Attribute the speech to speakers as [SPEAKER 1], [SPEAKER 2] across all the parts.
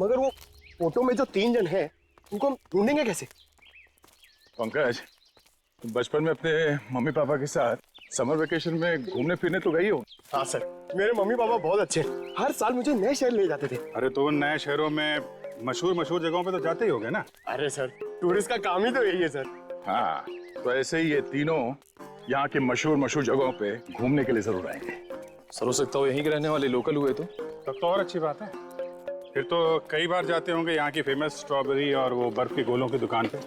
[SPEAKER 1] मगर वो फोटो में जो 3 जन हैं उनको हम ढूंढेंगे कैसे?
[SPEAKER 2] पंकज, तुम बचपन में अपने मम्मी पापा के साथ समर वेकेशन में घूमने फिरने तो गई हो?
[SPEAKER 1] हाँ सर, मेरे मम्मी पापा बहुत अच्छे हैं, हर साल मुझे नए शहर ले जाते थे।
[SPEAKER 3] अरे तो उन नए शहरों में मशहूर जगहों पे तो जाते ही होगे ना?
[SPEAKER 1] अरे सर, टूरिस्ट का काम ही तो यही है सर।
[SPEAKER 2] हाँ, तो ऐसे ही ये तीनों यहाँ के मशहूर जगहों पे घूमने के लिए जरूर आएंगे।
[SPEAKER 4] सर हो सकता हो यहीं के रहने वाले लोकल हुए तो।
[SPEAKER 3] तब तो और अच्छी बात है। फिर तो कई बार जाते होंगे यहाँ की फेमस स्ट्रॉबेरी और वो बर्फ के गोलों की दुकान पे।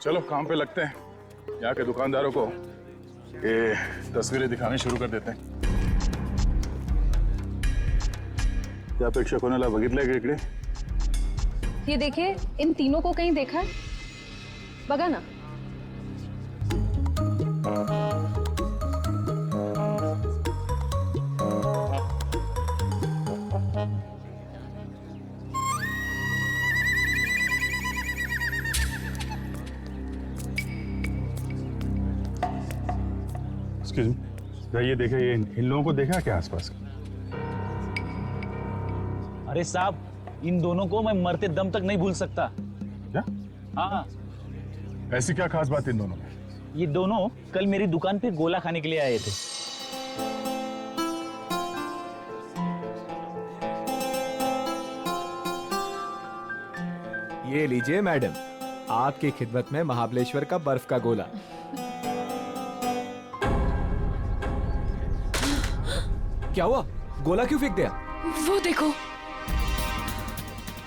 [SPEAKER 2] चलो काम पे लगते हैं, यहाँ के दुकानदारों को ये तस्वीरें दिखाने शुरू कर देते हैं। क्या प्रेक्षकों बघितलंय का इकडे?
[SPEAKER 5] ये देखिए, इन तीनों को कहीं देखा है? बघा ना।
[SPEAKER 3] एक्सक्यूज मी, ये देखे, ये इन लोगों को देखा क्या आसपास?
[SPEAKER 6] अरे साहब, इन दोनों को मैं मरते दम तक नहीं भूल सकता।
[SPEAKER 3] क्या?
[SPEAKER 6] हाँ,
[SPEAKER 2] ऐसी क्या खास बात इन दोनों में?
[SPEAKER 6] ये दोनों कल मेरी दुकान पे गोला खाने के लिए आए थे।
[SPEAKER 7] ये लीजिए मैडम, आपकी खिदमत में महाबलेश्वर का बर्फ का गोला। क्या हुआ? गोला क्यों फेंक दिया?
[SPEAKER 5] वो देखो।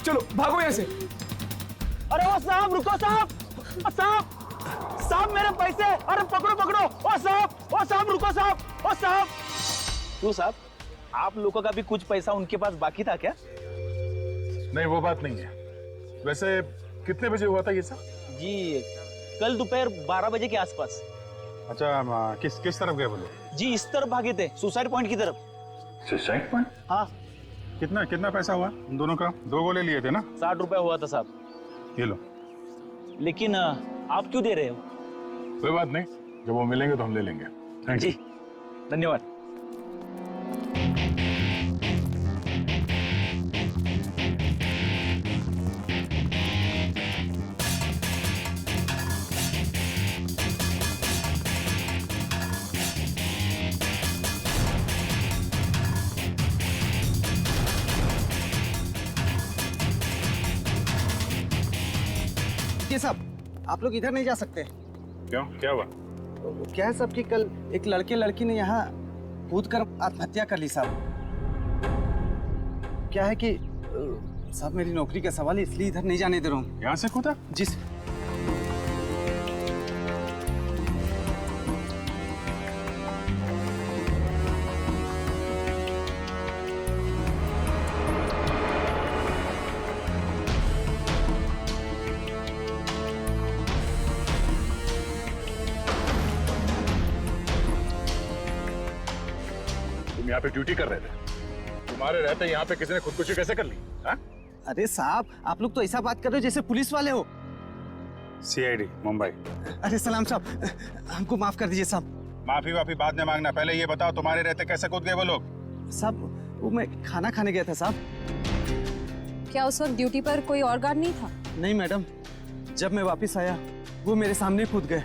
[SPEAKER 7] चलो भागो यहाँ से।
[SPEAKER 6] अरे ओ साहब, रुको साहब, साहब मेरे पैसे, अरे पकड़ो, ओ साहब रुको साहब, ओ साहब। क्यों साहब, आप लोगों का भी कुछ पैसा उनके पास बाकी था क्या?
[SPEAKER 2] नहीं, वो बात नहीं है। वैसे कितने बजे हुआ था ये सब?
[SPEAKER 6] जी कल दोपहर 12 बजे के आसपास।
[SPEAKER 3] अच्छा, किस तरफ गए बोलो?
[SPEAKER 6] जी इस तरफ भागे थे, सुसाइड पॉइंट की तरफ।
[SPEAKER 2] Suicide point?
[SPEAKER 6] हाँ।
[SPEAKER 3] कितना पैसा हुआ उन दोनों का? 2 गोले लिए थे ना?
[SPEAKER 6] 60 रुपए हुआ था साहब।
[SPEAKER 3] ये लो।
[SPEAKER 6] लेकिन आप क्यों दे रहे हो?
[SPEAKER 2] कोई बात नहीं, जब वो मिलेंगे तो हम ले लेंगे। Thank you.
[SPEAKER 6] जी धन्यवाद।
[SPEAKER 8] ये साहब, आप लोग इधर नहीं जा सकते।
[SPEAKER 3] क्यों, क्या हुआ?
[SPEAKER 8] क्या है साहब कि कल एक लड़की ने यहाँ कूद कर आत्महत्या कर ली साहब। क्या है कि साहब मेरी नौकरी का सवाल है, इसलिए इधर नहीं जाने दे रहा हूँ।
[SPEAKER 3] यहाँ से कूदा?
[SPEAKER 8] जी।
[SPEAKER 2] तुम यहाँ पे ड्यूटी कर रहे थे, तुम्हारे रहते यहाँ पे किसी ने खुदकुशी कैसे कर ली? हाँ?
[SPEAKER 8] अरे साहब, आप लोग तो ऐसा बात कर रहे हो जैसे पुलिस वाले हो।
[SPEAKER 3] CID मुंबई।
[SPEAKER 8] अरे सलाम साहब, हमको माफ कर दीजिए साहब।
[SPEAKER 3] माफी वाफी बाद में मांगना, पहले ये बताओ तुम्हारे रहते कैसे कूद गए वो लोग?
[SPEAKER 8] साहब वो मैं खाना खाने गया था साहब।
[SPEAKER 5] क्या उस वक्त ड्यूटी पर कोई और गार्ड नहीं था?
[SPEAKER 8] नहीं मैडम, जब मैं वापस आया वो मेरे सामने कूद गए।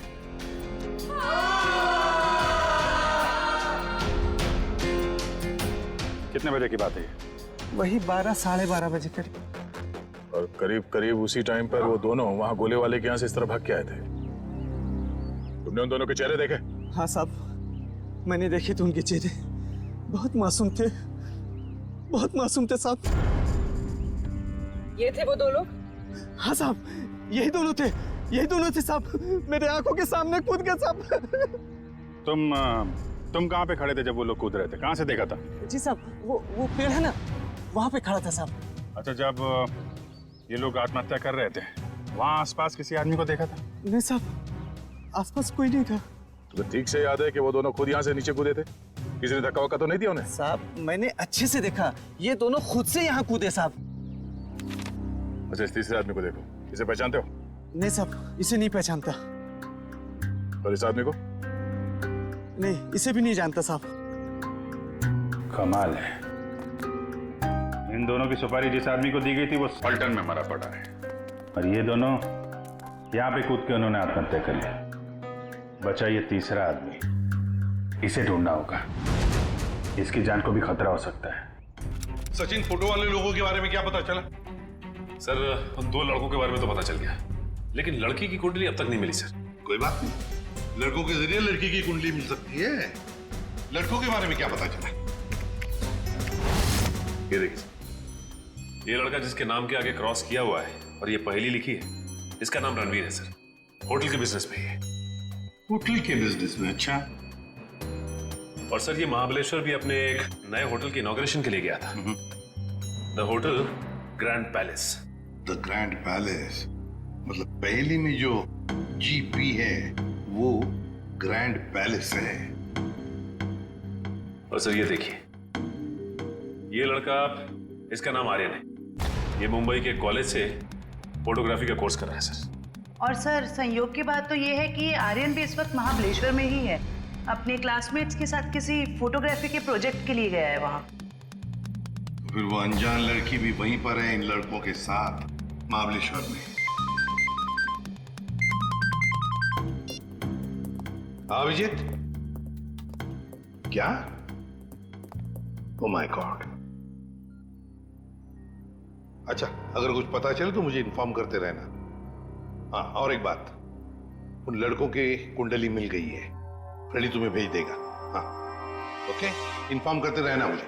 [SPEAKER 3] कितने बजे की बात है ये?
[SPEAKER 8] वही 12 साढ़े 12 बजे करीब।
[SPEAKER 2] और करीब उसी टाइम पर वो दोनों वहाँ गोले वाले के यहाँ से इस तरह भाग के आए थे। तुमने उन दोनों के चेहरे देखे?
[SPEAKER 8] हाँ साहब, मैंने देखे तो उनके चेहरे बहुत मासूम थे, बहुत मासूम थे साहब।
[SPEAKER 5] ये थे वो दो लोग?
[SPEAKER 8] हाँ साहब, यही दोनों थे साहब, मेरे आंखों के सामने कूद गए साहब।
[SPEAKER 3] तुम कहाँ पे खड़े थे जब वो लोग कूद रहे थे? कहाँ से देखा था?
[SPEAKER 8] जी साहब, वो पेड़ है ना, वहाँ पे खड़ा था साहब।
[SPEAKER 3] अच्छा, जब ये लोग आत्महत्या कर रहे थे वहाँ आसपास किसी आदमी को देखा था?
[SPEAKER 8] नहीं साहब, आसपास कोई नहीं था।
[SPEAKER 2] तुम्हें ठीक से याद है कि वो दोनों खुद यहाँ से नीचे कूदे थे? किसी ने धक्का वक्का तो नहीं दिया उन्हें?
[SPEAKER 8] साहब मैंने अच्छे से देखा, ये दोनों खुद से यहाँ कूदे साहब।
[SPEAKER 2] अच्छा, इस तीसरे आदमी को देखो, इसे पहचानते हो?
[SPEAKER 8] नहीं साहब, इसे नहीं पहचानता।
[SPEAKER 2] और इस आदमी को?
[SPEAKER 8] नहीं, इसे भी नहीं जानता साहब।
[SPEAKER 3] कमाल है, इन दोनों की सुपारी जिस आदमी को दी गई थी वो पलटन में मरा पड़ा है, और ये दोनों यहाँ पे कूद के उन्होंने आत्महत्या कर ली। बचा ये तीसरा आदमी, इसे ढूंढना होगा। इसकी जान को भी खतरा हो सकता है।
[SPEAKER 9] सचिन, फोटो वाले लोगों के बारे में क्या पता चला?
[SPEAKER 4] सर उन 2 लड़कों के बारे में तो पता चल गया, लेकिन लड़की की कुंडली अब तक नहीं मिली सर।
[SPEAKER 9] कोई बात नहीं, लड़कों के जरिए लड़की की कुंडली मिल सकती है। लड़कों के बारे में क्या पता चला?
[SPEAKER 4] ये देखिए सर, ये लड़का जिसके नाम के आगे क्रॉस किया हुआ है और ये पहेली लिखी है, इसका नाम रणवीर है सर। होटल के बिजनेस में है।
[SPEAKER 9] होटल के बिजनेस में? अच्छा।
[SPEAKER 4] और सर ये महाबलेश्वर भी अपने एक नए होटल की इनॉग्रेशन के लिए गया था, the hotel grand palace.
[SPEAKER 9] The grand palace मतलब पहली में जो जीपी है वो ग्रैंड पैलेस है।
[SPEAKER 4] और सर ये देखिए, ये लड़का, इसका नाम आर्यन है। ये मुंबई के कॉलेज से फोटोग्राफी का कोर्स कर रहा है सर।
[SPEAKER 10] और सर संयोग की बात तो ये है कि आर्यन भी इस वक्त महाबलेश्वर में ही है, अपने क्लासमेट्स के साथ किसी फोटोग्राफी के प्रोजेक्ट के लिए गया है वहां।
[SPEAKER 9] तो फिर वो अनजान लड़की भी वहीं पर है इन लड़कों के साथ महाबलेश्वर में। अभिजीत, क्या? Oh my God. अच्छा, अगर कुछ पता चले तो मुझे इन्फॉर्म करते रहना। हाँ, और एक बात, उन लड़कों की कुंडली मिल गई है, फ्रेडी तुम्हें भेज देगा। हाँ ओके, इन्फॉर्म करते रहना मुझे।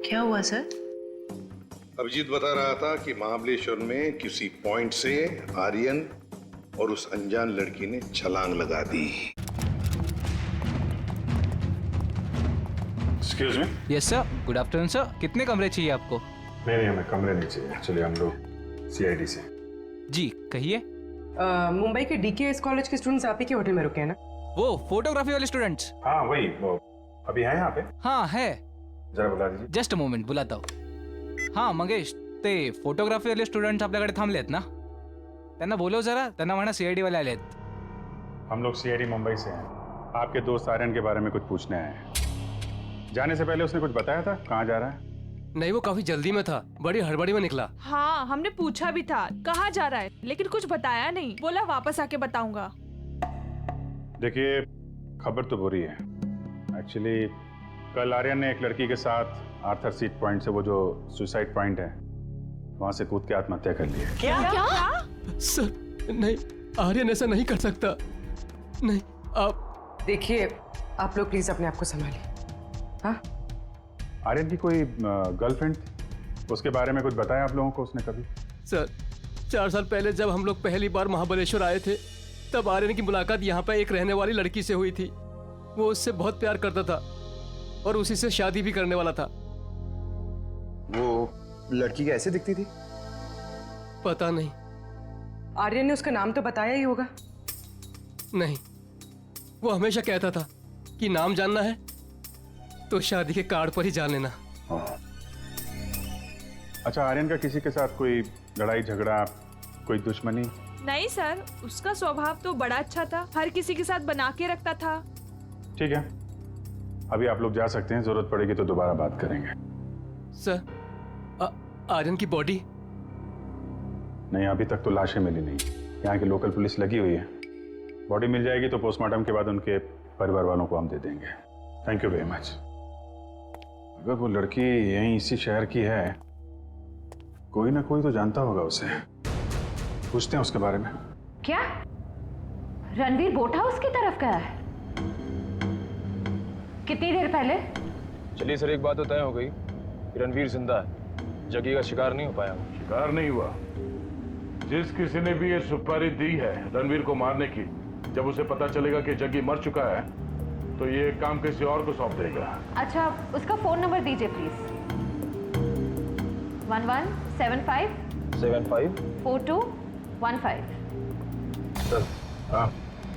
[SPEAKER 10] क्या हुआ सर?
[SPEAKER 9] अभिजीत बता रहा था कि महाबलेश्वर में किसी पॉइंट से आर्यन और उस अनजान लड़की ने छलांग लगा दी।
[SPEAKER 3] Excuse me.
[SPEAKER 11] Yes sir, good afternoon sir. कितने कमरे चाहिए आपको?
[SPEAKER 3] नहीं, हमें कमरे नहीं चाहिए। चलिए, हम लोग सीआईडी से।
[SPEAKER 11] जी कहिए।
[SPEAKER 12] मुंबई के डीकेएस कॉलेज के स्टूडेंट्स आप ही के होटल में रुके हैं ना?
[SPEAKER 11] वो फोटोग्राफी वाले स्टूडेंट्स?
[SPEAKER 3] हाँ वही, वो अभी है यहाँ पे?
[SPEAKER 11] हाँ है।
[SPEAKER 3] जरा बुला दीजिए।
[SPEAKER 11] जस्ट अ मोमेंट, बुलाता हूँ। हाँ मंगेश, ते फोटोग्राफी वाले स्टुडंट्स आपल्याकडे थांबलेत ना? त्यांना बोलव जरा, त्यांना म्हणा सीआईडी वाले आलेत।
[SPEAKER 3] हम लोग सीआईडी मुंबई से हैं। आपके दोस्त आर्यन के बारे में कुछ पूछने आए हैं। जाने से पहले उसने कुछ बताया था कहाँ जा रहा है?
[SPEAKER 8] नहीं, वो काफी जल्दी में था, बड़ी हड़बड़ी में निकला।
[SPEAKER 5] हाँ हमने पूछा भी था कहाँ जा रहा है, लेकिन कुछ बताया नहीं, बोला वापस आके बताऊंगा।
[SPEAKER 3] देखिए, खबर तो बुरी है। एक्चुअली कल आर्यन ने एक लड़की के साथ आर्थर सीट पॉइंट से, वो जो सुसाइड पॉइंट है, वहां से कूद के आत्महत्या कर ली है।
[SPEAKER 8] क्या? सर नहीं, आर्यन ऐसा नहीं कर सकता। नहीं, आप
[SPEAKER 12] देखिए, आप लोग प्लीज अपने आप को संभालिए। हाँ,
[SPEAKER 3] आर्यन की कोई गर्लफ्रेंड, उसके बारे में कुछ बताया आप लोगों को उसने कभी?
[SPEAKER 8] सर, 4 साल पहले जब हम लोग पहली बार महाबलेश्वर आए थे, तब आर्यन की मुलाकात यहाँ पे एक रहने वाली लड़की से हुई थी। वो उससे बहुत प्यार करता था और उसी से शादी भी करने वाला था।
[SPEAKER 1] वो लड़की कैसे दिखती थी?
[SPEAKER 8] पता नहीं।
[SPEAKER 12] आर्यन ने उसका नाम तो बताया ही होगा।
[SPEAKER 8] नहीं, वो हमेशा कहता था कि नाम जानना है तो शादी के कार्ड पर ही जान लेना।
[SPEAKER 3] अच्छा, आर्यन का किसी के साथ कोई लड़ाई झगड़ा, कोई दुश्मनी?
[SPEAKER 5] नहीं सर, उसका स्वभाव तो बड़ा अच्छा था, हर किसी के साथ बना के रखता था।
[SPEAKER 3] ठीक है, अभी आप लोग जा सकते हैं, जरूरत पड़ेगी तो दोबारा बात करेंगे।
[SPEAKER 8] सर, आर्यन की बॉडी?
[SPEAKER 3] नहीं, अभी तक तो लाशें मिली नहीं। यहाँ की लोकल पुलिस लगी हुई है। बॉडी मिल जाएगी तो पोस्टमार्टम के बाद उनके परिवार वालों को हम दे देंगे। Thank you very much. अगर वो लड़की यहीं इसी शहर की है, कोई ना कोई तो जानता होगा उसे। पूछते हैं उसके बारे में।
[SPEAKER 5] क्या रणवीर बोट हाउस की तरफ गया है? कितनी देर पहले?
[SPEAKER 4] चलिए सर, एक बात तो तय हो गई कि रणवीर जिंदा है, जग्गी का शिकार नहीं हो पाया।
[SPEAKER 9] शिकार नहीं हुआ। जिस किसी ने भी ये सुपारी दी है रणवीर को मारने की, जब उसे पता चलेगा कि जग्गी मर चुका है तो ये काम किसी और को सौंप देगा।
[SPEAKER 5] अच्छा, उसका फोन नंबर दीजिए प्लीज। 1175 4215।
[SPEAKER 4] सर, हाँ,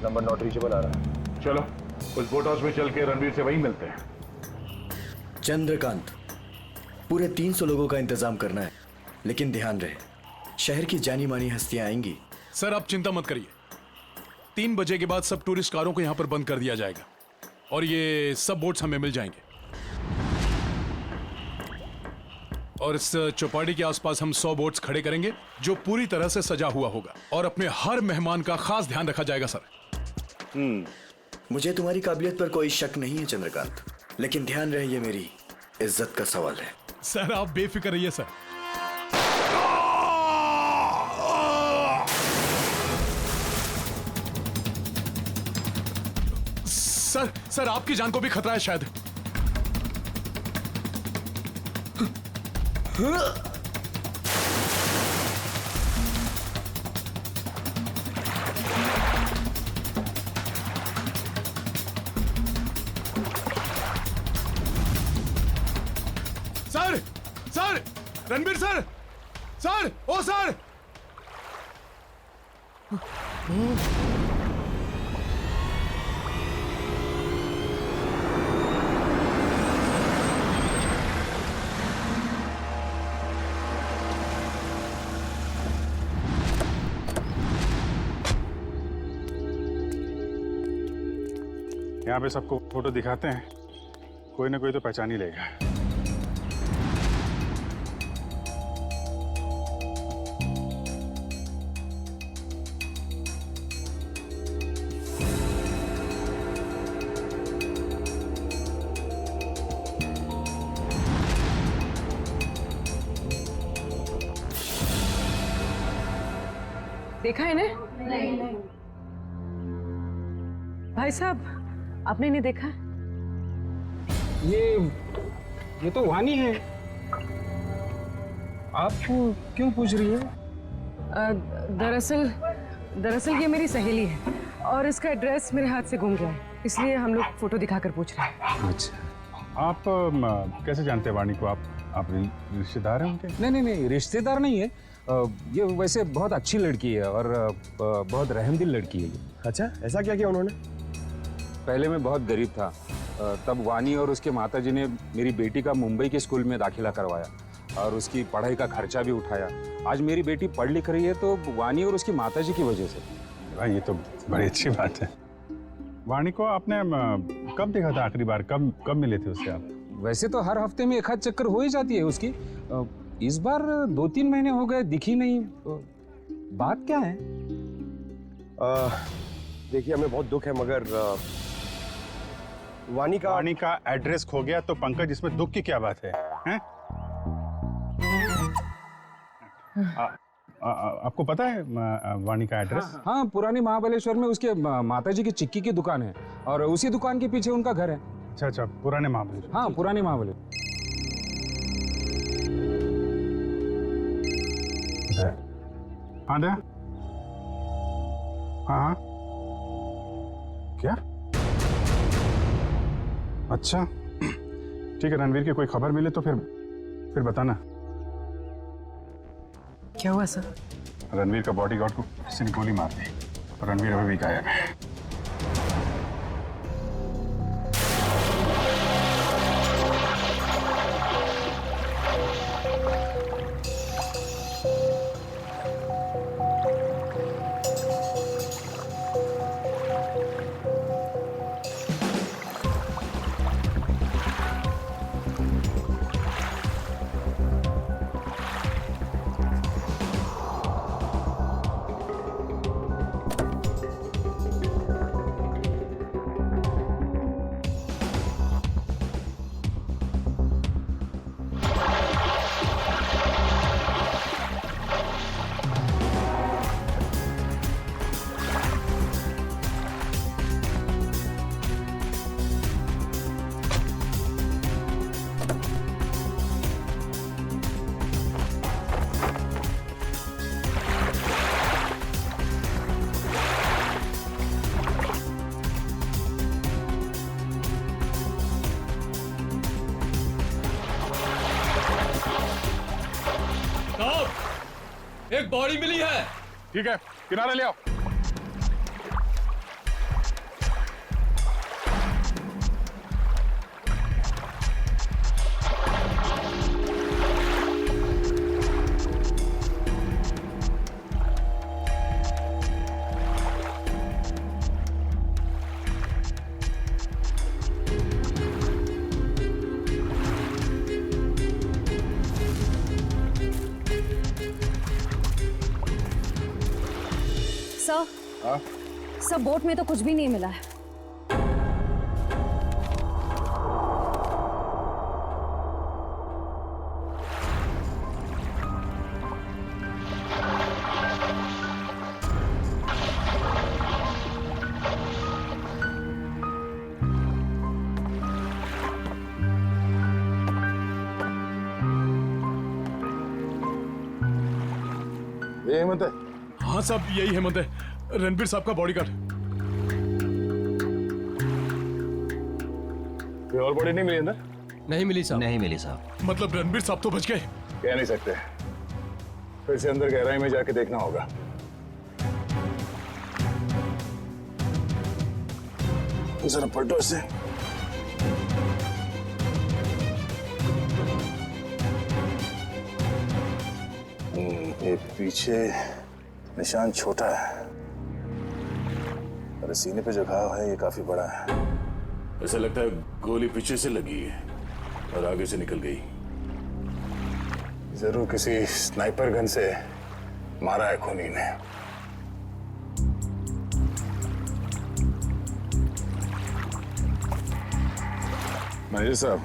[SPEAKER 4] नंबर नॉट रीचेबल आ रहा है।
[SPEAKER 9] चलो उस बोट हाउस में चल के रणवीर से वहीं मिलते हैं।
[SPEAKER 13] चंद्रकांत, पूरे 300 लोगों का इंतजाम करना है, लेकिन ध्यान रहे शहर की जानी मानी हस्तियां आएंगी।
[SPEAKER 14] सर आप चिंता मत करिए, 3 बजे के बाद सब टूरिस्ट कारों को यहाँ पर बंद कर दिया जाएगा और ये सब बोट्स हमें मिल जाएंगे। और इस चौपाटी के आसपास हम 100 बोट्स खड़े करेंगे जो पूरी तरह से सजा हुआ होगा और अपने हर मेहमान का खास ध्यान रखा जाएगा सर।
[SPEAKER 13] मुझे तुम्हारी काबिलियत पर कोई शक नहीं है चंद्रकांत, लेकिन ध्यान रहे ये मेरी इज्जत का सवाल है।
[SPEAKER 14] सर आप बेफिक्र रहिए सर। सर आपकी जान को भी खतरा है शायद। सर रणबीर सर, ओ सर।
[SPEAKER 3] यहाँ पे सबको फोटो दिखाते हैं, कोई ना कोई तो पहचान ही लेगा।
[SPEAKER 12] देखा है ना? नहीं। भाई साहब, आपने नहीं देखा?
[SPEAKER 15] ये तो वानी है। आप क्यों पूछ रही है?
[SPEAKER 12] दरअसल ये मेरी सहेली है और इसका एड्रेस मेरे हाथ से गुम गया है, इसलिए हम लोग फोटो दिखाकर पूछ रहे हैं।
[SPEAKER 3] अच्छा, आप कैसे जानते हैं वाणी को? आप रिश्तेदार हैं उनके?
[SPEAKER 15] नहीं, रिश्तेदार नहीं है। ये वैसे बहुत अच्छी लड़की है और बहुत रहमदिल लड़की है ये।
[SPEAKER 1] अच्छा, ऐसा क्या किया उन्होंने?
[SPEAKER 15] पहले मैं बहुत गरीब था, तब वानी और उसके माताजी ने मेरी बेटी का मुंबई के स्कूल में दाखिला करवाया और उसकी पढ़ाई का खर्चा भी उठाया। आज मेरी बेटी पढ़ लिख रही है तो वानी और उसकी माताजी की वजह से।
[SPEAKER 3] भाई ये तो बड़ी अच्छी बात है। वाणी को आपने कब देखा था आखिरी बार? कब मिले थे उससे आप?
[SPEAKER 15] वैसे तो हर हफ्ते में एक आध चक्कर हो ही जाती है उसकी। इस बार 2-3 महीने हो गए, दिखी नहीं। बात क्या है?
[SPEAKER 1] देखिए, हमें बहुत दुख है मगर वाणी का
[SPEAKER 3] एड्रेस खो गया तो पंकज इसमें दुख की क्या बात है? हैं? आपको पता है वाणी का एड्रेस?
[SPEAKER 15] हाँ, पुरानी महाबलेश्वर में उसके माताजी की चिक्की की दुकान है और उसी दुकान के पीछे उनका घर है।
[SPEAKER 3] अच्छा, पुराने महाबलेश्वर।
[SPEAKER 15] हाँ, पुराने महाबलेश्वर।
[SPEAKER 3] हाँ दया, हाँ क्या? अच्छा ठीक है, रणवीर की कोई खबर मिले तो फिर बताना।
[SPEAKER 12] क्या हुआ सर?
[SPEAKER 3] रणवीर का बॉडीगार्ड को किसी ने गोली मार दी और रणवीर अभी भी गायब है।
[SPEAKER 8] एक बॉडी मिली है।
[SPEAKER 2] ठीक है, किनारे ले आओ।
[SPEAKER 12] सर
[SPEAKER 2] हाँ?
[SPEAKER 12] सर बोट में तो कुछ भी नहीं मिला है।
[SPEAKER 2] ये हेमंत है?
[SPEAKER 14] हाँ साहब, यही हेमंत है, रणबीर साहब का बॉडीगार्ड।
[SPEAKER 2] कोई और बॉडी नहीं मिली अंदर?
[SPEAKER 8] नहीं मिली साहब।
[SPEAKER 16] नहीं मिली साहब।
[SPEAKER 14] मतलब रणबीर साहब तो बच गए?
[SPEAKER 2] कह नहीं सकते, फिर से अंदर गहराई में जाके देखना होगा। जरा पलटो इससे। ये पीछे निशान छोटा है, और सीने पे जो घाव है ये काफी बड़ा है।
[SPEAKER 4] ऐसा लगता है गोली पीछे से लगी है और आगे से निकल गई।
[SPEAKER 2] जरूर किसी स्नाइपर गन से मारा है खूनी ने। मैनेजर साहब,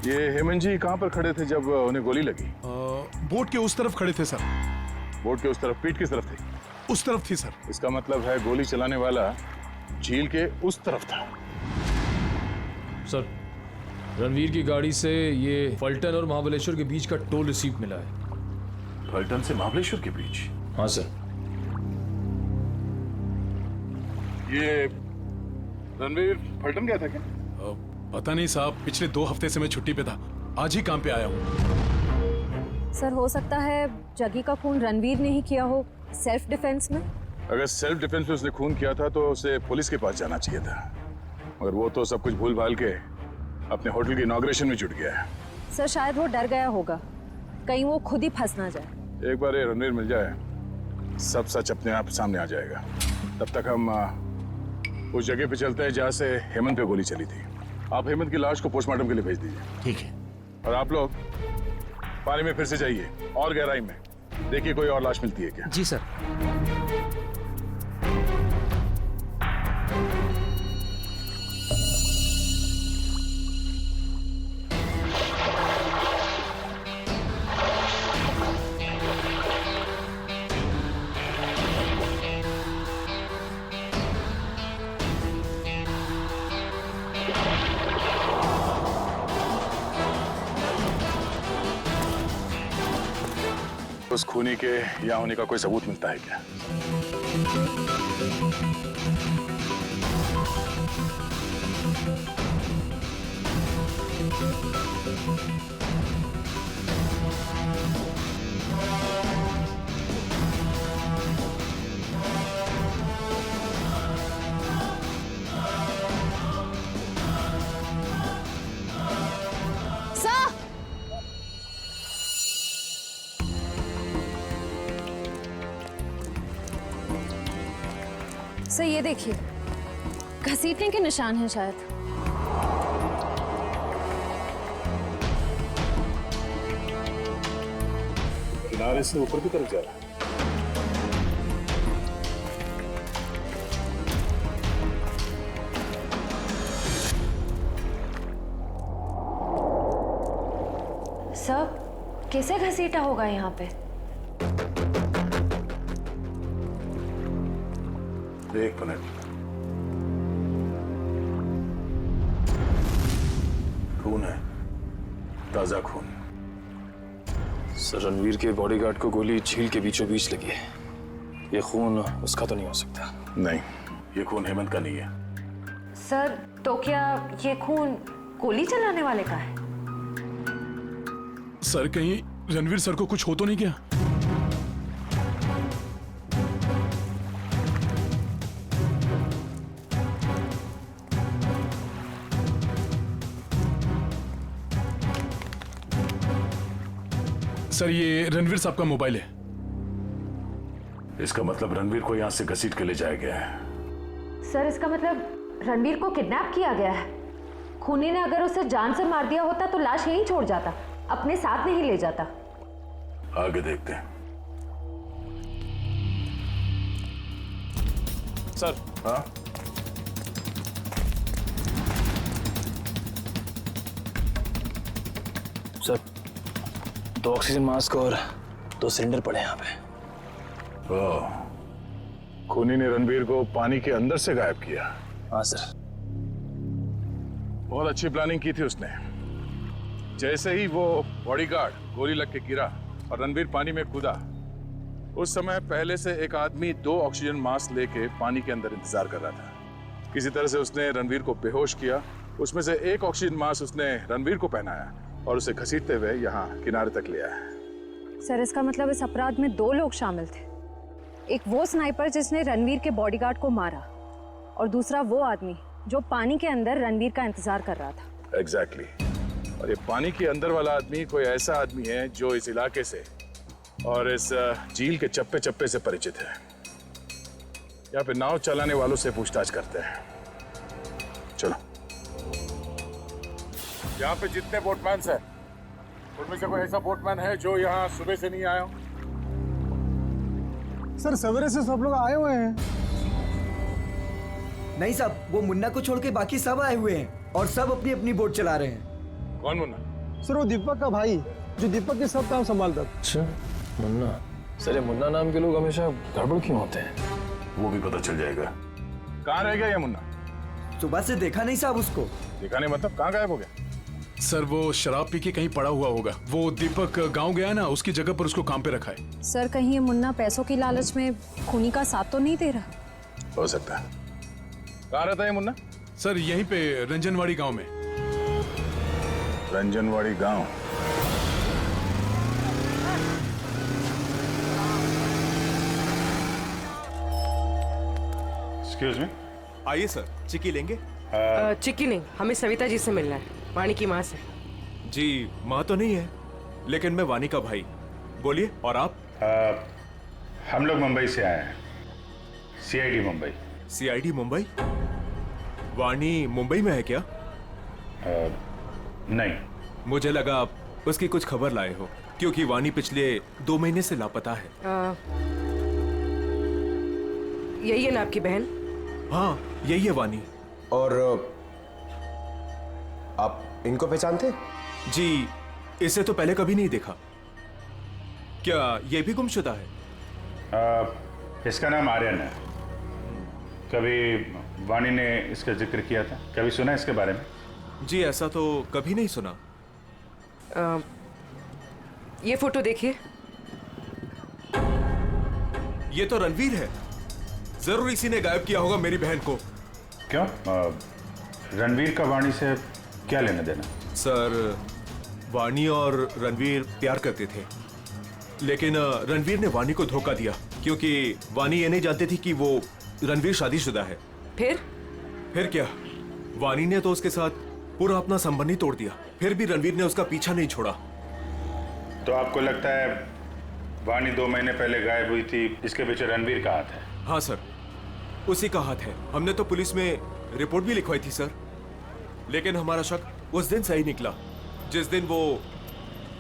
[SPEAKER 2] ये हेमंत जी कहाँ पर खड़े थे जब उन्हें गोली लगी?
[SPEAKER 14] बोट के उस तरफ खड़े थे सर।
[SPEAKER 2] बोट के उस तरफ? पीठ किस तरफ थी?
[SPEAKER 14] उस तरफ थी सर।
[SPEAKER 2] इसका मतलब है गोली चलाने वाला झील के उस तरफ था।
[SPEAKER 17] सर, रणवीर की गाड़ी से ये फलटन और महाबलेश्वर के बीच का टोल रिसीप्ट मिला है।
[SPEAKER 4] फलटन से महाबलेश्वर के बीच?
[SPEAKER 17] हाँ सर।
[SPEAKER 2] ये रणवीर फलटन गया था क्या?
[SPEAKER 14] पता नहीं साहब, पिछले 2 हफ्ते से मैं छुट्टी पे था, आज ही काम पे आया हूँ।
[SPEAKER 12] सर हो सकता है जगी का खून रणवीर ने ही किया हो, सेल्फ डिफेंस में।
[SPEAKER 2] अगर सेल्फ डिफेंस में उसने खून किया था तो उसे पुलिस के पास जाना चाहिए था, मगर वो तो सब कुछ भूल भाल के अपने होटल की इनॉग्रेशन में जुट गया है।
[SPEAKER 12] सर शायद वो डर गया होगा, कहीं वो खुद ही फंस ना जाए।
[SPEAKER 2] एक बार ये रणवीर मिल जाए, सब सच अपने आप सामने आ जाएगा। तब तक हम उस जगह पे चलते हैं जहाँ से हेमंत पे गोली चली थी। आप हेमंत की लाश को पोस्टमार्टम के लिए भेज दीजिए।
[SPEAKER 16] ठीक है।
[SPEAKER 2] और आप लोग पानी में फिर से जाइए और गहराई में देखिए कोई और लाश मिलती है क्या।
[SPEAKER 11] जी सर।
[SPEAKER 2] उस खूनी के यहाँ होने का कोई सबूत मिलता है क्या?
[SPEAKER 12] सर ये देखिए, घसीटने के निशान हैं शायद।
[SPEAKER 2] किनारे से ऊपर की तरफ जा रहा है।
[SPEAKER 12] सर कैसे घसीटा होगा यहाँ पे?
[SPEAKER 2] एक मिनट, खून है, ताजा खून।
[SPEAKER 17] सर रणवीर के बॉडीगार्ड को गोली झील के बीचों बीच लगी है। ये खून उसका तो नहीं हो सकता।
[SPEAKER 2] नहीं, ये खून हेमंत का नहीं है।
[SPEAKER 12] सर तो क्या ये खून गोली चलाने वाले का है?
[SPEAKER 14] सर कहीं रणवीर सर को कुछ हो तो नहीं गया? सर ये रणवीर साहब का मोबाइल है।
[SPEAKER 4] इसका मतलब रणवीर को यहाँ से घसीट के ले जाया गया है।
[SPEAKER 12] सर इसका मतलब रणवीर को किडनैप किया गया है। खूनी ने अगर उसे जान से मार दिया होता तो लाश यहीं छोड़ जाता, अपने साथ नहीं ले जाता।
[SPEAKER 4] आगे देखते हैं।
[SPEAKER 17] सर।
[SPEAKER 2] हाँ
[SPEAKER 6] सर, 2 ऑक्सीजन मास्क और 2 सिलेंडर पड़े हैं यहाँ पे।
[SPEAKER 2] ओह, खूनी ने रणवीर को पानी के अंदर से गायब किया।
[SPEAKER 6] हाँ सर।
[SPEAKER 2] बहुत अच्छी प्लानिंग की थी उसने। जैसे ही वो बॉडीगार्ड गोली लग के गिरा और रणवीर पानी में कूदा, उस समय पहले से एक आदमी 2 ऑक्सीजन मास्क लेके पानी के अंदर इंतजार कर रहा था। किसी तरह से उसने रणवीर को बेहोश किया। उसमें से एक ऑक्सीजन मास्क उसने रणवीर को पहनाया और उसे घसीटते हुए यहाँ किनारे तक ले आया।
[SPEAKER 12] सर, इसका मतलब इस अपराध में 2 लोग शामिल थे। एक वो स्नाइपर जिसने रणवीर के बॉडीगार्ड को मारा और दूसरा वो आदमी जो पानी के अंदर रणवीर का इंतजार कर रहा था।
[SPEAKER 2] एग्जैक्टली। और ये पानी के अंदर वाला आदमी कोई ऐसा आदमी है जो इस इलाके से और इस झील के चप्पे चप्पे से परिचित है। यहाँ पे नाव चलाने वालों से पूछताछ करते हैं। चलो। यहाँ पे जितने बोटमैन हैं, उनमें से कोई ऐसा बोटमैन है जो यहाँ सुबह से नहीं आया हो?
[SPEAKER 1] सर, सवेरे से सब लोग आए हुए हैं।
[SPEAKER 13] नहीं साहब, वो मुन्ना को छोड़ के बाकी सब आए हुए हैं और सब अपनी अपनी बोट चला रहे हैं।
[SPEAKER 2] कौन मुन्ना?
[SPEAKER 1] सर, वो दीपक का भाई जो दीपक के सब काम संभालता।
[SPEAKER 6] अच्छा, मुन्ना। सर, ये मुन्ना नाम के लोग हमेशा गड़बड़ क्यों होते हैं?
[SPEAKER 2] वो भी पता चल जाएगा। कहाँ रह गया ये मुन्ना?
[SPEAKER 13] सुबह से देखा नहीं साहब उसको।
[SPEAKER 2] देखा नहीं मतलब कहाँ गायब हो गया?
[SPEAKER 14] सर, वो शराब पी के कहीं पड़ा हुआ होगा। वो दीपक गांव गया ना, उसकी जगह पर उसको काम पे रखा है।
[SPEAKER 12] सर, कहीं ये मुन्ना पैसों की लालच में खूनी का साथ तो नहीं दे रहा?
[SPEAKER 2] हो सकता है। कहाँ रहता है मुन्ना?
[SPEAKER 14] सर, यहीं पे रंजनवाड़ी गांव में।
[SPEAKER 2] रंजनवाड़ी गांव?
[SPEAKER 3] Excuse me.
[SPEAKER 16] आइए सर, चिक्की लेंगे?
[SPEAKER 18] चिक्की नहीं, हमें सविता जी से मिलना है, वानी की माँ से।
[SPEAKER 16] जी, माँ तो नहीं है, लेकिन मैं वानी का भाई। बोलिए। और आप?
[SPEAKER 3] हम लोग मुंबई से आए हैं, CID मुंबई।
[SPEAKER 16] CID मुंबई? वानी मुंबई में है क्या?
[SPEAKER 3] नहीं।
[SPEAKER 16] मुझे लगा आप उसकी कुछ खबर लाए हो, क्योंकि वानी पिछले 2 महीने से लापता है।
[SPEAKER 18] यही है ना आपकी बहन?
[SPEAKER 16] हाँ, यही है वानी।
[SPEAKER 1] और आप इनको पहचानते?
[SPEAKER 16] जी, इसे तो पहले कभी नहीं देखा। क्या ये भी गुमशुदा है?
[SPEAKER 3] इसका नाम आर्यन है। कभी वानी ने इसका जिक्र किया था? कभी सुना इसके बारे में?
[SPEAKER 16] जी, ऐसा तो कभी नहीं सुना।
[SPEAKER 18] ये फोटो देखिए।
[SPEAKER 16] ये तो रणवीर है। जरूर इसी ने गायब किया होगा मेरी बहन को।
[SPEAKER 3] क्यों? रणवीर का वानी से क्या लेना देना?
[SPEAKER 16] सर, वानी और रणवीर प्यार करते थे, लेकिन रणवीर ने वानी को धोखा दिया, क्योंकि वानी ये नहीं जानती थी कि वो रणवीर शादीशुदा है।
[SPEAKER 18] फिर
[SPEAKER 16] क्या? वानी ने तो उसके साथ पूरा अपना संबंध ही तोड़ दिया। फिर भी रणवीर ने उसका पीछा नहीं छोड़ा।
[SPEAKER 3] तो आपको लगता है वानी 2 महीने पहले गायब हुई थी, इसके पीछे रणवीर का हाथ है?
[SPEAKER 16] हाँ सर, उसी का हाथ है। हमने तो पुलिस में रिपोर्ट भी लिखवाई थी सर, लेकिन हमारा शक उस दिन सही निकला, जिस दिन वो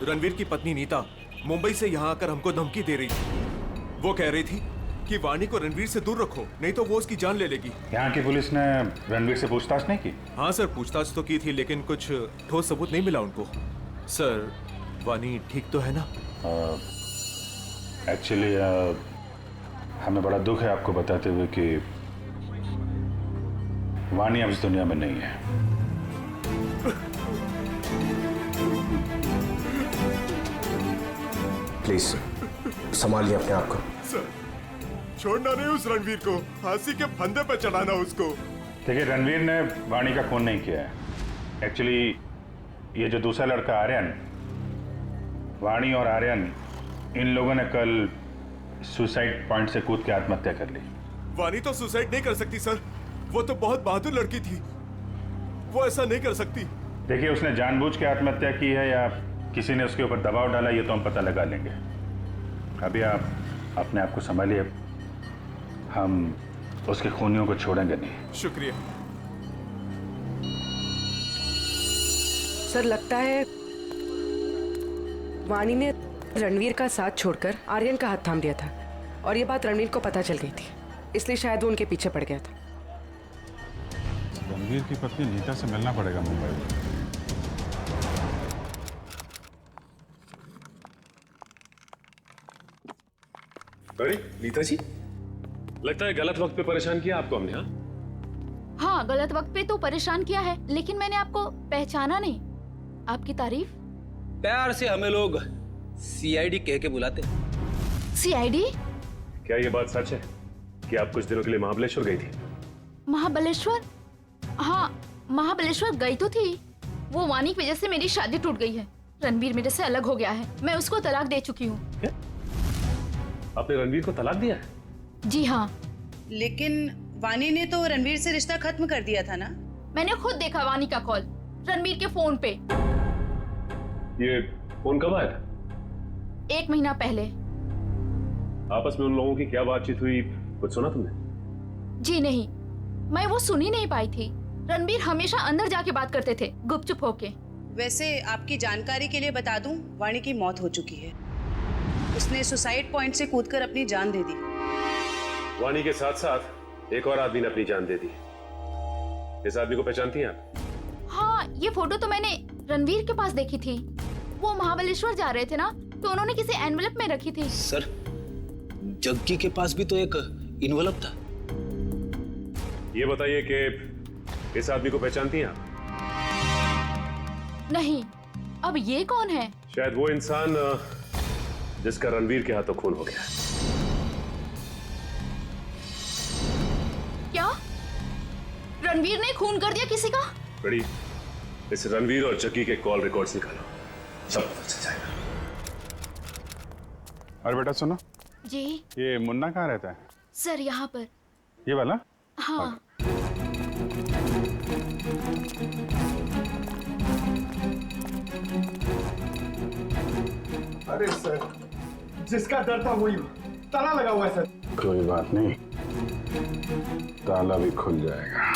[SPEAKER 16] रणवीर की पत्नी नीता मुंबई से यहाँ आकर हमको धमकी दे रही थी। वो कह रही थी कि वानी को रणवीर से दूर रखो, नहीं तो वो उसकी जान ले लेगी।
[SPEAKER 3] यहाँ की पुलिस ने रणवीर से पूछताछ नहीं की?
[SPEAKER 16] हाँ सर, पूछताछ तो की थी, लेकिन कुछ ठोस सबूत नहीं मिला उनको। सर, वानी ठीक तो है ना?
[SPEAKER 3] एक्चुअली हमें बड़ा दुख है आपको बताते हुए कि वानी अब इस दुनिया में नहीं है।
[SPEAKER 1] प्लीज संभालिए अपने आप को।
[SPEAKER 16] सर, छोड़ना नहीं उस रणवीर को, फांसी के फंदे पर चढ़ाना उसको।
[SPEAKER 3] देखिए, रणवीर ने वानी का खून नहीं किया है। एक्चुअली ये जो दूसरा लड़का आर्यन, वानी और आर्यन, इन लोगों ने कल सुसाइड पॉइंट से कूद के आत्महत्या कर ली।
[SPEAKER 16] वानी तो सुसाइड नहीं कर सकती सर, वो तो बहुत बहादुर लड़की थी, वो ऐसा नहीं कर सकती।
[SPEAKER 3] देखिए, उसने जानबूझ के आत्महत्या की है या किसी ने उसके ऊपर दबाव डाला, ये तो हम पता लगा लेंगे। अभी आप अपने आप को संभालिए, हम उसके खूनियों को छोड़ेंगे नहीं।
[SPEAKER 16] शुक्रिया
[SPEAKER 18] सर। लगता है वानी ने रणवीर का साथ छोड़कर आर्यन का हाथ थाम लिया था, और ये बात रणवीर को पता चल गई थी। इसलिए शायद वो उनके पीछे पड़ गया था।
[SPEAKER 3] रणवीर की पत्नी नीता से मिलना पड़ेगा मुंबई में।
[SPEAKER 4] अरे नीता जी, लगता है गलत वक्त पे परेशान किया आपको हमने।
[SPEAKER 19] हाँ, गलत वक्त पे तो परेशान किया है, लेकिन मैंने आपको पहचाना नहीं। आपकी तारीफ?
[SPEAKER 6] प्यार से हमें लोग सीआईडी कह के बुलाते।
[SPEAKER 19] सीआईडी?
[SPEAKER 4] क्या ये बात सच है कि आप कुछ दिनों के लिए महाबलेश्वर गई थी?
[SPEAKER 19] महाबलेश्वर? हाँ, महाबलेश्वर गई तो थी। वो वानी की वजह से मेरी शादी टूट गई है। रणवीर मेरे से अलग हो गया है। मैं उसको तलाक दे चुकी हूँ।
[SPEAKER 4] आपने रणवीर को तलाक दिया है?
[SPEAKER 19] जी हाँ।
[SPEAKER 10] लेकिन वानी ने तो रणवीर से रिश्ता खत्म कर दिया था ना?
[SPEAKER 19] मैंने खुद देखा वानी का कॉल रणवीर के फोन पे।
[SPEAKER 4] ये फोन कब आया था?
[SPEAKER 19] 1 महीना पहले।
[SPEAKER 4] आपस में उन लोगों की क्या बातचीत हुई, कुछ सुना तुमने?
[SPEAKER 19] जी नहीं, मैं वो सुन ही नहीं पाई थी। रणवीर हमेशा अंदर जाके बात करते थे, गुपचुप होके।
[SPEAKER 10] वैसे आपकी जानकारी के लिए बता दूं, वाणी की मौत हो चुकी है। उसने सुसाइड पॉइंट से कूदकर अपनी जान दे दी।
[SPEAKER 4] वाणी के साथ साथ एक और आदमी ने अपनी जान दे दी। इस आदमी को पहचानती हैं आप?
[SPEAKER 19] हाँ, ये फोटो तो मैंने रणवीर के पास देखी थी। वो महाबलेश्वर जा रहे थे ना, तो उन्होंने किसी एनवेलप में रखी थी।
[SPEAKER 6] सर, जग्गी के पास भी तो एक इन्वेलप था।
[SPEAKER 4] ये बताइए कि इस आदमी को पहचानती हैं आप?
[SPEAKER 19] नहीं। अब ये कौन है?
[SPEAKER 4] शायद वो इंसान जिसका रणवीर के हाथों खून हो गया।
[SPEAKER 19] क्या? रणवीर ने खून कर दिया किसी का?
[SPEAKER 4] बड़ी, इस रणवीर और जग्गी के कॉल रिकॉर्ड्स निकालो, सब पता चल जाएगा।
[SPEAKER 3] और बेटा सुनो।
[SPEAKER 19] जी।
[SPEAKER 3] ये मुन्ना कहाँ रहता है?
[SPEAKER 19] सर यहाँ पर।
[SPEAKER 3] ये वाला?
[SPEAKER 19] हाँ।
[SPEAKER 1] अरे सर, जिसका डर था वही ताला लगा हुआ है सर।
[SPEAKER 3] कोई बात नहीं, ताला भी खुल जाएगा।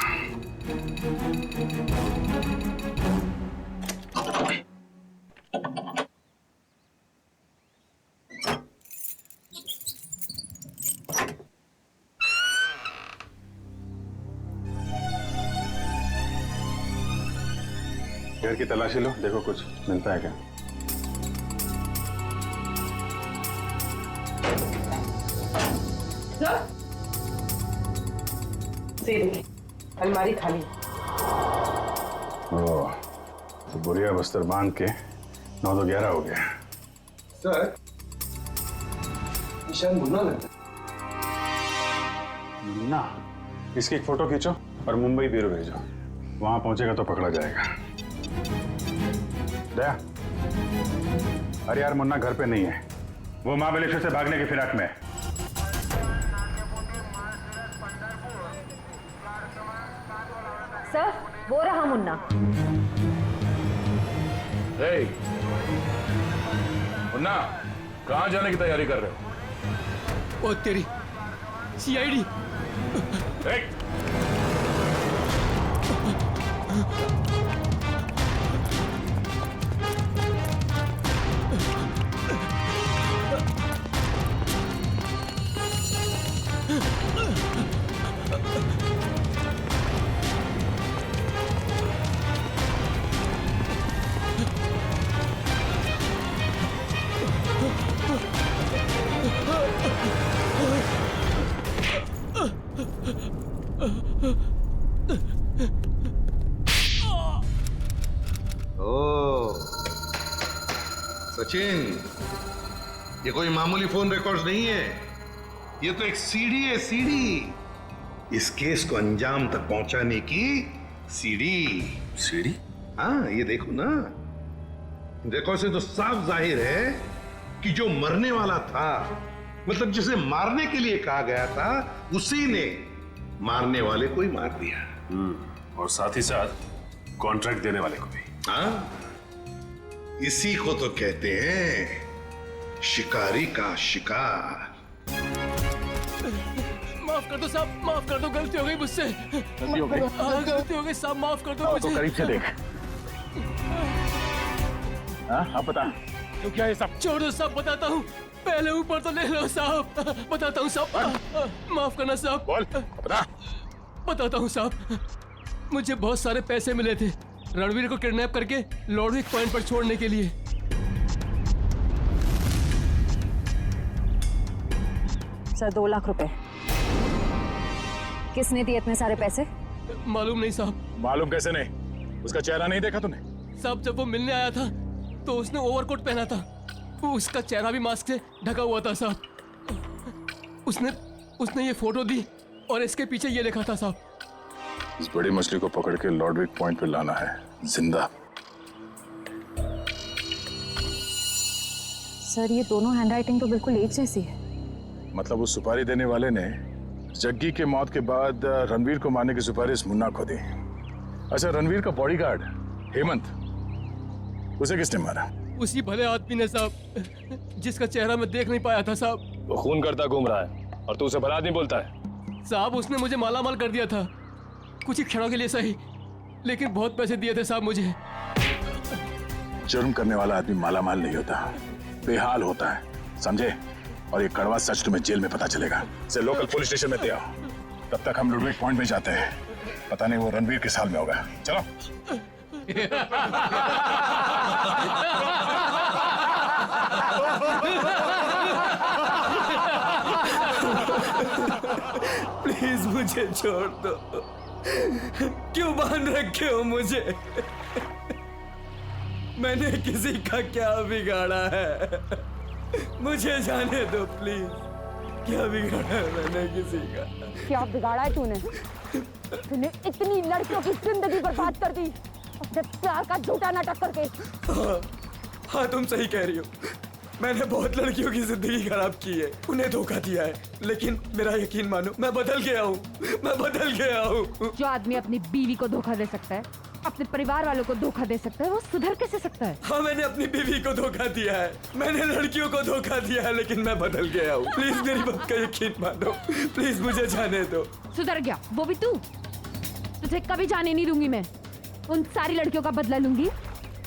[SPEAKER 3] घर की तलाशी लो, देखो कुछ मिलता है क्या।
[SPEAKER 18] अलमारी खाली।
[SPEAKER 3] ओह, तो बुढ़िया बस्तर बांध के 9 तो 11 हो गया।
[SPEAKER 1] सर, निशान मुन्ना लगता है।
[SPEAKER 3] मुन्ना? इसकी एक फोटो खींचो और मुंबई ब्यूरो भेजो। वहां पहुंचेगा तो पकड़ा जाएगा। दया, अरे यार मुन्ना घर पे नहीं है, वो महाबलेश्वर से भागने की फिराक में है।
[SPEAKER 12] सर, वो रहा मुन्ना।
[SPEAKER 2] हे, मुन्ना, कहाँ जाने की तैयारी कर रहे हो?
[SPEAKER 8] ओ तेरी सीआईडी।
[SPEAKER 9] सचिन, ये कोई मामूली फोन रिकॉर्ड्स नहीं है, ये तो एक सीडी है, सीडी। इस केस को अंजाम तक पहुंचाने की सीडी।
[SPEAKER 4] सीडी?
[SPEAKER 9] हाँ, ये देखो ना, देखो से तो साफ जाहिर है कि जो मरने वाला था, मतलब जिसे मारने के लिए कहा गया था, उसी ने मारने वाले को ही मार दिया।
[SPEAKER 4] और साथ ही साथ कॉन्ट्रैक्ट देने वाले को भी।
[SPEAKER 9] हाँ, इसी को तो कहते हैं शिकारी का शिकार।
[SPEAKER 8] माफ कर दो साहब, माफ कर दो, गलती हो गई मुझसे।
[SPEAKER 3] गलती हो गई?
[SPEAKER 8] हाँ, गलती हो गई साहब, माफ कर दो मुझे।
[SPEAKER 3] तो करीब से देख। हाँ, अब बता,
[SPEAKER 2] क्यों किया ये सब?
[SPEAKER 8] छोड़ दो साहब, बताता हूँ। पहले ऊपर तो ले लो साहब, बताता हूँ साहब। माफ करना साहब।
[SPEAKER 2] बोल, बता।
[SPEAKER 8] बताता हूँ साहब, मुझे बहुत सारे पैसे मिले थे रणवीर को किडनैप करके लॉर्डविक पॉइंट पर छोड़ने के लिए।
[SPEAKER 12] सर 2 लाख रुपए। किसने दिए इतने सारे पैसे?
[SPEAKER 8] मालूम नहीं साहब।
[SPEAKER 2] मालूम कैसे नहीं? उसका चेहरा नहीं देखा तूने?
[SPEAKER 8] साहब जब वो मिलने आया था तो उसने ओवरकोट पहना था, उसका चेहरा भी मास्क से ढका हुआ था साहब। उसने ये फोटो दी और इसके पीछे ये लिखा था साहब,
[SPEAKER 2] इस बड़ी मछली को पकड़ के लॉर्डविक पॉइंट पे लाना है जिंदा।
[SPEAKER 12] सर ये दोनों हैंडराइटिंग तो बिल्कुल एक जैसी है।
[SPEAKER 2] मतलब उस सुपारी देने वाले ने जग्गी के मौत के बाद रणवीर को मारने की सुपारी मुन्ना को दी। अच्छा, रणवीर का बॉडीगार्ड हेमंत, उसे किसने मारा?
[SPEAKER 8] उसी भले आदमी ने साहब, जिसका चेहरा मैं देख नहीं पाया था साहब।
[SPEAKER 1] वो खून करता घूम रहा है और तू उसे भला आदमी बोलता है?
[SPEAKER 8] साहब उसने मुझे मालामाल कर दिया था, कुछ ही क्षणों के लिए सही, लेकिन बहुत पैसे दिए थे साहब मुझे।
[SPEAKER 2] जुर्म करने वाला आदमी मालामाल नहीं होता, बेहाल होता है, समझे? और ये कड़वा सच तुम्हें जेल में पता चलेगा। से लोकल पुलिस स्टेशन में आओ, तब तक हम लॉर्डविक पॉइंट में जाते हैं। पता नहीं वो रणवीर किस हाल में होगा। चलो।
[SPEAKER 6] प्लीज मुझे छोड़ दो। क्यों बांध रखे हो मुझे? मैंने किसी का क्या बिगाड़ा है? मुझे जाने दो प्लीज। क्या बिगाड़ा है मैंने किसी का?
[SPEAKER 12] क्या बिगाड़ा है तूने? तूने इतनी लड़कियों की जिंदगी बर्बाद कर दी अपने प्यार का झूठा नाटक करके।
[SPEAKER 6] हाँ तुम सही कह रही हो। मैंने बहुत लड़कियों की जिंदगी खराब की है, उन्हें धोखा दिया है, लेकिन मेरा यकीन मानो मैं बदल गया हूँ। मैं बदल गया हूँ।
[SPEAKER 12] जो आदमी अपनी बीवी को धोखा दे सकता है, अपने परिवार वालों को धोखा दे सकता है, वो सुधर कैसे सकता है?
[SPEAKER 6] हाँ मैंने अपनी बीवी को धोखा दिया है, मैंने लड़कियों को धोखा दिया है, लेकिन मैं बदल गया हूँ। प्लीज मेरी बात का यकीन मानो, प्लीज मुझे जाने दो।
[SPEAKER 12] सुधर गया वो भी तू? तुझे कभी जाने नहीं दूंगी मैं। उन सारी लड़कियों का बदला लूंगी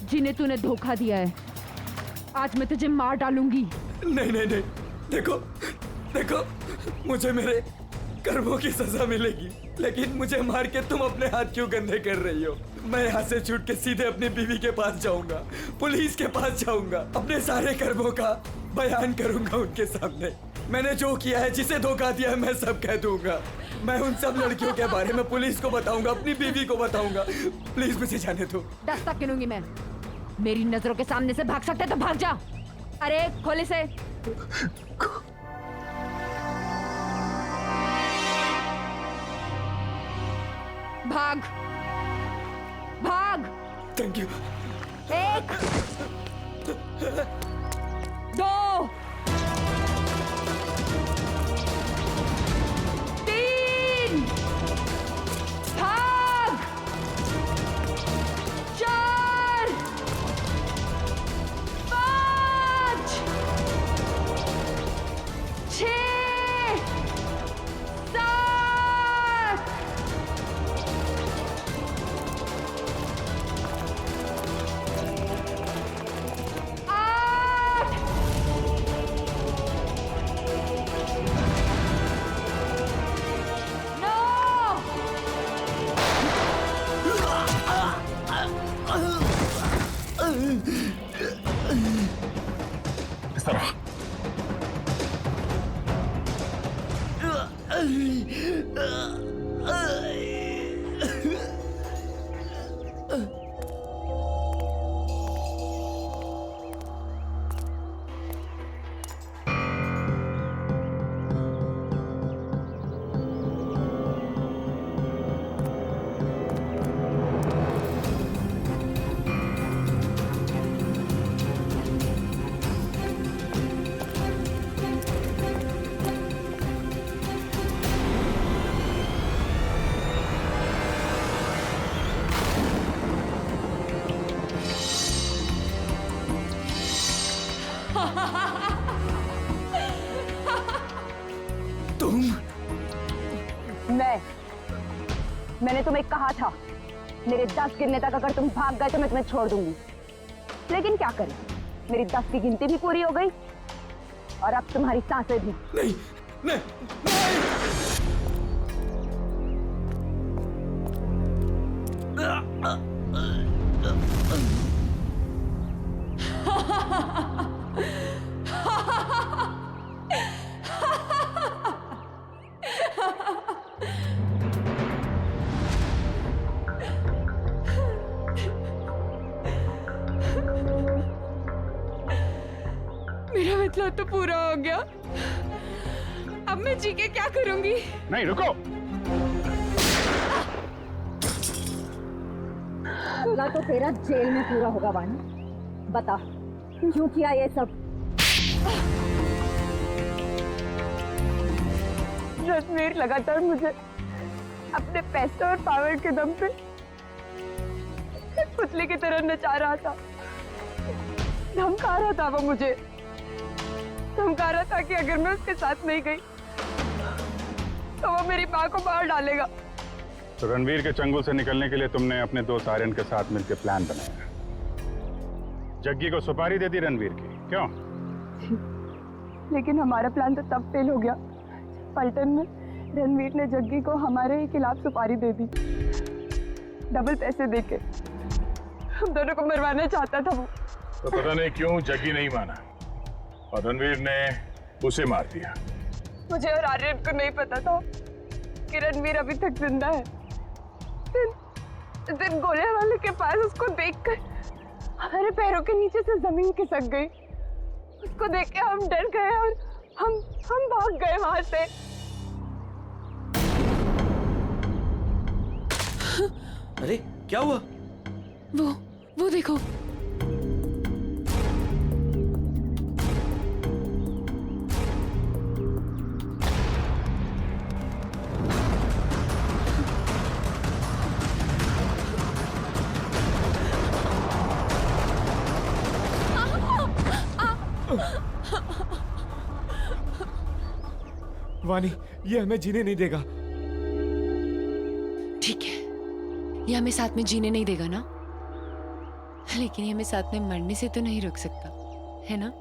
[SPEAKER 12] जिन्हें तूने धोखा दिया है। आज मैं तुझे मार डालूंगी।
[SPEAKER 6] नहीं नहीं नहीं, देखो देखो, मुझे मेरे कर्मों की सजा मिलेगी, लेकिन मुझे मार के तुम अपने हाथ क्यों गंदे कर रही हो? मैं यहाँ से छूट के सीधे अपनी बीवी के पास जाऊंगा, पुलिस के पास जाऊंगा, अपने सारे कर्मों का बयान करूंगा उनके सामने। मैंने जो किया है, जिसे धोखा दिया है, मैं सब कह दूंगा। मैं उन सब लड़कियों के बारे में पुलिस को बताऊंगा, अपनी बीवी को बताऊंगा। प्लीज मुझे जाने दो।
[SPEAKER 12] दस्तक गिनूंगी मैं। मेरी नजरों के सामने से भाग सकते तो भाग जा। अरे खोले से। भाग भाग।
[SPEAKER 6] Thank you.
[SPEAKER 12] 1 2 3 भाग। 4 5 6 7
[SPEAKER 2] इस तरह।
[SPEAKER 12] मैंने तुम्हें कहा था मेरे 10 गिनने तक अगर तुम भाग गए तो मैं तुम्हें छोड़ दूंगी, लेकिन क्या करें,
[SPEAKER 20] मेरी 10 की गिनती भी पूरी हो गई और अब तुम्हारी सांसें भी।
[SPEAKER 6] नहीं नहीं
[SPEAKER 5] मेरा मतलब तो पूरा हो गया। अब मैं जी के क्या करूंगी?
[SPEAKER 3] नहीं, रुको।
[SPEAKER 20] अगला तो तेरा जेल में पूरा होगा वानी। बता क्यों किया ये सब?
[SPEAKER 21] रणवीर लगातार मुझे अपने पैसे और पावर के दम पे पुतले की तरह नचा रहा था। धमका रहा था वो मुझे, धमका रहा था कि अगर मैं उसके साथ नहीं गई तो वो मेरी माँ को मार डालेगा।
[SPEAKER 3] तो रणवीर के चंगुल से निकलने के लिए तुमने अपने दोस्त आर्यन के साथ मिलकर प्लान बनाया। जग्गी को सुपारी दे दी रणवीर की, क्यों?
[SPEAKER 21] लेकिन हमारा प्लान तो तब फेल हो गया। पलटन में रणवीर ने जग्गी को हमारे ही खिलाफ सुपारी दे दी, डबल पैसे देके। हम दोनों को मरवाना चाहता था वो।
[SPEAKER 2] तो पता नहीं क्यों जग्गी नहीं माना और रणवीर ने उसे मार दिया।
[SPEAKER 21] मुझे और आर्यन को नहीं पता था कि रणवीर अभी तक जिंदा है। दिन गोले वाले के पास उसको देखकर हमारे पैरों के नीचे से जमीन खिसक गई। उसको देख के हम डर गए और हम भाग गए वहां से।
[SPEAKER 13] अरे क्या हुआ?
[SPEAKER 5] वो देखो।
[SPEAKER 16] वानी, ये हमें जीने नहीं देगा।
[SPEAKER 22] ठीक है, ये हमें साथ में जीने नहीं देगा ना, लेकिन ये हमें साथ में मरने से तो नहीं रोक सकता, है ना?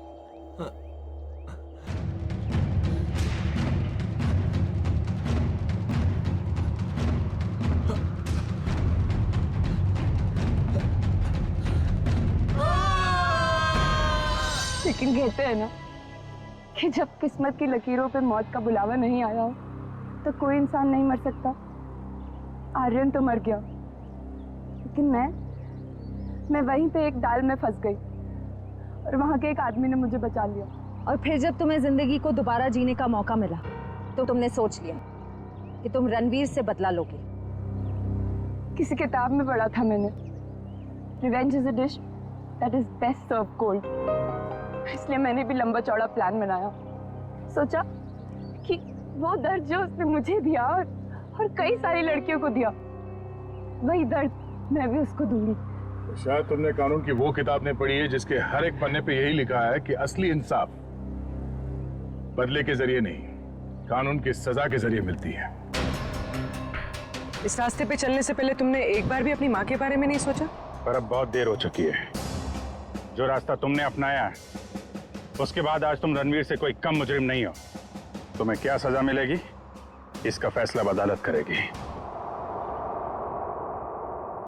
[SPEAKER 21] लेकिन कहते हैं ना कि जब किस्मत की लकीरों पे मौत का बुलावा नहीं आया हो तो कोई इंसान नहीं मर सकता। आर्यन तो मर गया, लेकिन मैं वहीं पे एक डाल में फंस गई और वहां के एक आदमी ने मुझे बचा लिया।
[SPEAKER 12] और फिर जब तुम्हें जिंदगी को दोबारा जीने का मौका मिला तो तुमने सोच लिया कि तुम रणवीर से बदला लोगे।
[SPEAKER 21] किसी किताब में पढ़ा था मैंने, revenge is a dish that is best serve cold. इसलिए मैंने भी लंबा चौड़ा प्लान बनाया। सोचा कि वो दर्द जो उसने मुझे दिया और कई सारी लड़कियों को दिया, वही दर्द मैं भी उसको दूंगी।
[SPEAKER 2] शायद तुमने कानून की वो किताब नहीं पढ़ी है जिसके हर एक पन्ने पे यही लिखा है कि असली इंसाफ बदले के जरिए नहीं, कानून की सजा के जरिए मिलती है।
[SPEAKER 18] इस रास्ते पे चलने से पहले तुमने एक बार भी अपनी माँ के बारे में नहीं सोचा?
[SPEAKER 3] पर अब बहुत देर हो चुकी है। जो रास्ता तुमने अपनाया उसके बाद आज तुम रणवीर से कोई कम मुजरिम नहीं हो। तुम्हें क्या सजा मिलेगी इसका फैसला अदालत करेगी।